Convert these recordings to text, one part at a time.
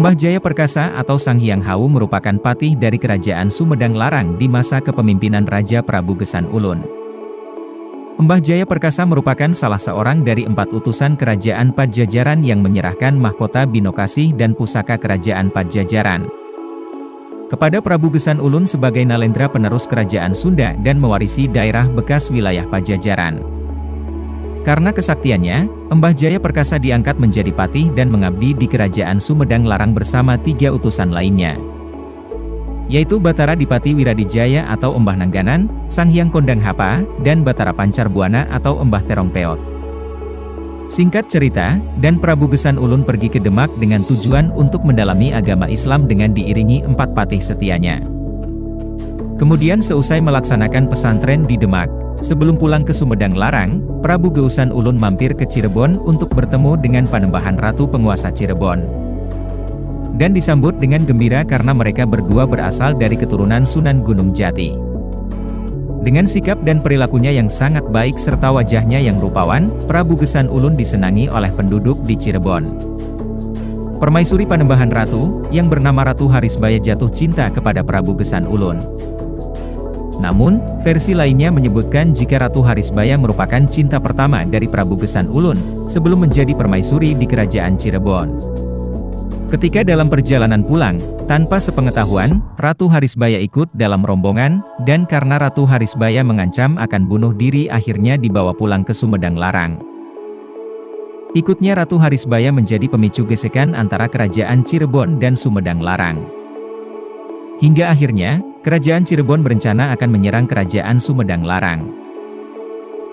Mbah Jaya Perkasa atau Sang Hyang Hawu merupakan patih dari Kerajaan Sumedang Larang di masa kepemimpinan Raja Prabu Gesan Ulun. Mbah Jaya Perkasa merupakan salah seorang dari 4 utusan Kerajaan Pajajaran yang menyerahkan mahkota Binokasih dan pusaka Kerajaan Pajajaran kepada Prabu Gesan Ulun sebagai Nalendra penerus Kerajaan Sunda dan mewarisi daerah bekas wilayah Pajajaran. Karena kesaktiannya, Mbah Jaya Perkasa diangkat menjadi patih dan mengabdi di Kerajaan Sumedang Larang bersama 3 utusan lainnya, yaitu Batara Dipati Wiradijaya atau Mbah Nangganan, Sang Hyang Kondang Hapa, dan Batara Pancar Buana atau Mbah Terong Peot. Singkat cerita, dan Prabu Gesan Ulun pergi ke Demak dengan tujuan untuk mendalami agama Islam dengan diiringi 4 patih setianya. Kemudian seusai melaksanakan pesantren di Demak, sebelum pulang ke Sumedang Larang, Prabu Gesan Ulun mampir ke Cirebon untuk bertemu dengan Panembahan Ratu penguasa Cirebon. Dan disambut dengan gembira karena mereka berdua berasal dari keturunan Sunan Gunung Jati. Dengan sikap dan perilakunya yang sangat baik serta wajahnya yang rupawan, Prabu Gesan Ulun disenangi oleh penduduk di Cirebon. Permaisuri Panembahan Ratu, yang bernama Ratu Harisbaya jatuh cinta kepada Prabu Gesan Ulun. Namun, versi lainnya menyebutkan jika Ratu Harisbaya merupakan cinta pertama dari Prabu Gesan Ulun, sebelum menjadi permaisuri di Kerajaan Cirebon. Ketika dalam perjalanan pulang, tanpa sepengetahuan, Ratu Harisbaya ikut dalam rombongan, dan karena Ratu Harisbaya mengancam akan bunuh diri akhirnya dibawa pulang ke Sumedang Larang. Ikutnya Ratu Harisbaya menjadi pemicu gesekan antara Kerajaan Cirebon dan Sumedang Larang. Hingga akhirnya, Kerajaan Cirebon berencana akan menyerang Kerajaan Sumedang Larang.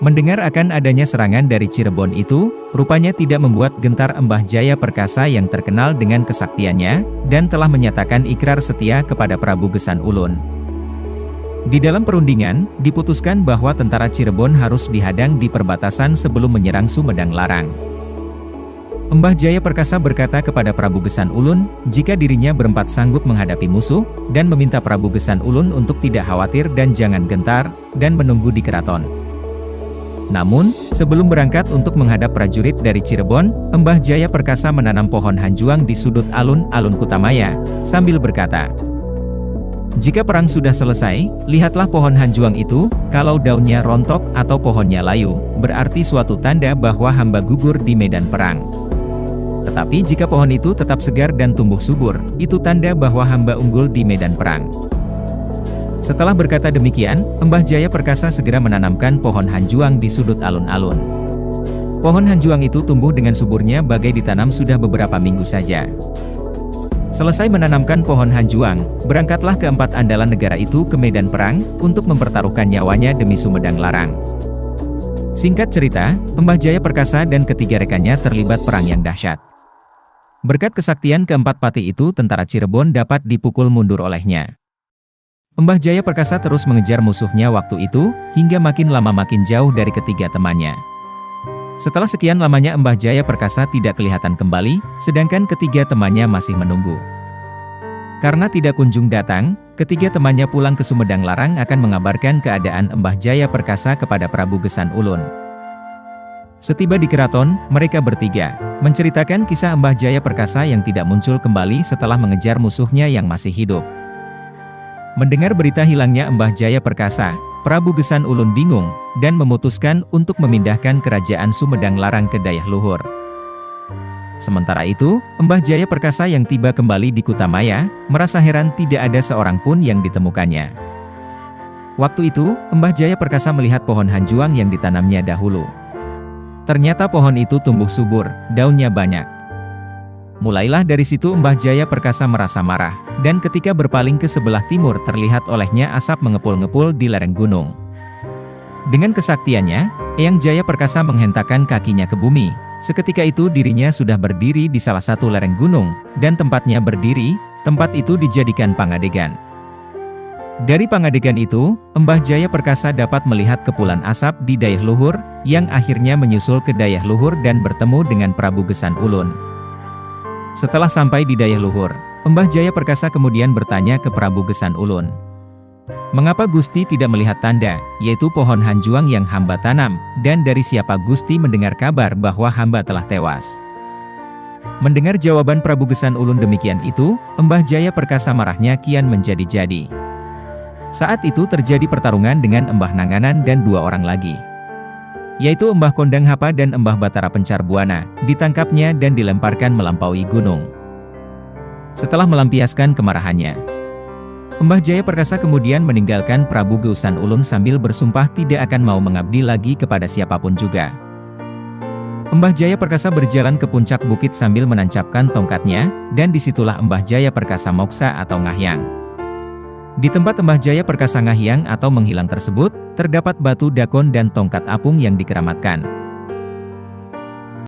Mendengar akan adanya serangan dari Cirebon itu, rupanya tidak membuat gentar Mbah Jaya Perkasa yang terkenal dengan kesaktiannya, dan telah menyatakan ikrar setia kepada Prabu Gesan Ulun. Di dalam perundingan, diputuskan bahwa tentara Cirebon harus dihadang di perbatasan sebelum menyerang Sumedang Larang. Mbah Jaya Perkasa berkata kepada Prabu Gesan Ulun, jika dirinya berempat sanggup menghadapi musuh, dan meminta Prabu Gesan Ulun untuk tidak khawatir dan jangan gentar, dan menunggu di keraton. Namun, sebelum berangkat untuk menghadap prajurit dari Cirebon, Mbah Jaya Perkasa menanam pohon hanjuang di sudut alun-alun Kutamaya, sambil berkata, "Jika perang sudah selesai, lihatlah pohon hanjuang itu, kalau daunnya rontok atau pohonnya layu, berarti suatu tanda bahwa hamba gugur di medan perang. Tetapi jika pohon itu tetap segar dan tumbuh subur, itu tanda bahwa hamba unggul di medan perang." Setelah berkata demikian, Mbah Jaya Perkasa segera menanamkan pohon hanjuang di sudut alun-alun. Pohon hanjuang itu tumbuh dengan suburnya bagai ditanam sudah beberapa minggu saja. Selesai menanamkan pohon hanjuang, berangkatlah keempat andalan negara itu ke medan perang, untuk mempertaruhkan nyawanya demi Sumedang Larang. Singkat cerita, Mbah Jaya Perkasa dan ketiga rekannya terlibat perang yang dahsyat. Berkat kesaktian keempat patih itu, tentara Cirebon dapat dipukul mundur olehnya. Mbah Jaya Perkasa terus mengejar musuhnya waktu itu, hingga makin lama makin jauh dari ketiga temannya. Setelah sekian lamanya Mbah Jaya Perkasa tidak kelihatan kembali, sedangkan ketiga temannya masih menunggu. Karena tidak kunjung datang, ketiga temannya pulang ke Sumedang Larang akan mengabarkan keadaan Mbah Jaya Perkasa kepada Prabu Gesan Ulun. Setiba di keraton, mereka bertiga menceritakan kisah Mbah Jaya Perkasa yang tidak muncul kembali setelah mengejar musuhnya yang masih hidup. Mendengar berita hilangnya Mbah Jaya Perkasa, Prabu Gesan Ulun bingung, dan memutuskan untuk memindahkan Kerajaan Sumedang Larang ke Dayah Luhur. Sementara itu, Mbah Jaya Perkasa yang tiba kembali di Kutamaya, merasa heran tidak ada seorang pun yang ditemukannya. Waktu itu, Mbah Jaya Perkasa melihat pohon hanjuang yang ditanamnya dahulu. Ternyata pohon itu tumbuh subur, daunnya banyak. Mulailah dari situ Mbah Jaya Perkasa merasa marah, dan ketika berpaling ke sebelah timur terlihat olehnya asap mengepul-ngepul di lereng gunung. Dengan kesaktiannya, Eyang Jaya Perkasa menghentakkan kakinya ke bumi. Seketika itu dirinya sudah berdiri di salah satu lereng gunung, dan tempatnya berdiri, tempat itu dijadikan pangadegan. Dari pangadegan itu, Mbah Jaya Perkasa dapat melihat kepulan asap di Dayah Luhur, yang akhirnya menyusul ke Dayah Luhur dan bertemu dengan Prabu Gesan Ulun. Setelah sampai di Dayah Luhur, Mbah Jaya Perkasa kemudian bertanya ke Prabu Gesan Ulun, "Mengapa Gusti tidak melihat tanda, yaitu pohon hanjuang yang hamba tanam, dan dari siapa Gusti mendengar kabar bahwa hamba telah tewas?" Mendengar jawaban Prabu Gesan Ulun demikian itu, Mbah Jaya Perkasa marahnya kian menjadi-jadi. Saat itu terjadi pertarungan dengan Mbah Nanganan dan dua orang lagi, yaitu Mbah Kondang Hapa dan Mbah Batara Pencar Buana. Ditangkapnya dan dilemparkan melampaui gunung. Setelah melampiaskan kemarahannya, Mbah Jaya Perkasa kemudian meninggalkan Prabu Gesan Ulun sambil bersumpah tidak akan mau mengabdi lagi kepada siapapun juga. Mbah Jaya Perkasa berjalan ke puncak bukit sambil menancapkan tongkatnya, dan disitulah Mbah Jaya Perkasa moksa atau ngahyang. Di tempat Mbah Jaya Perkasa ngahyang atau menghilang tersebut, terdapat batu dakon dan tongkat apung yang dikeramatkan.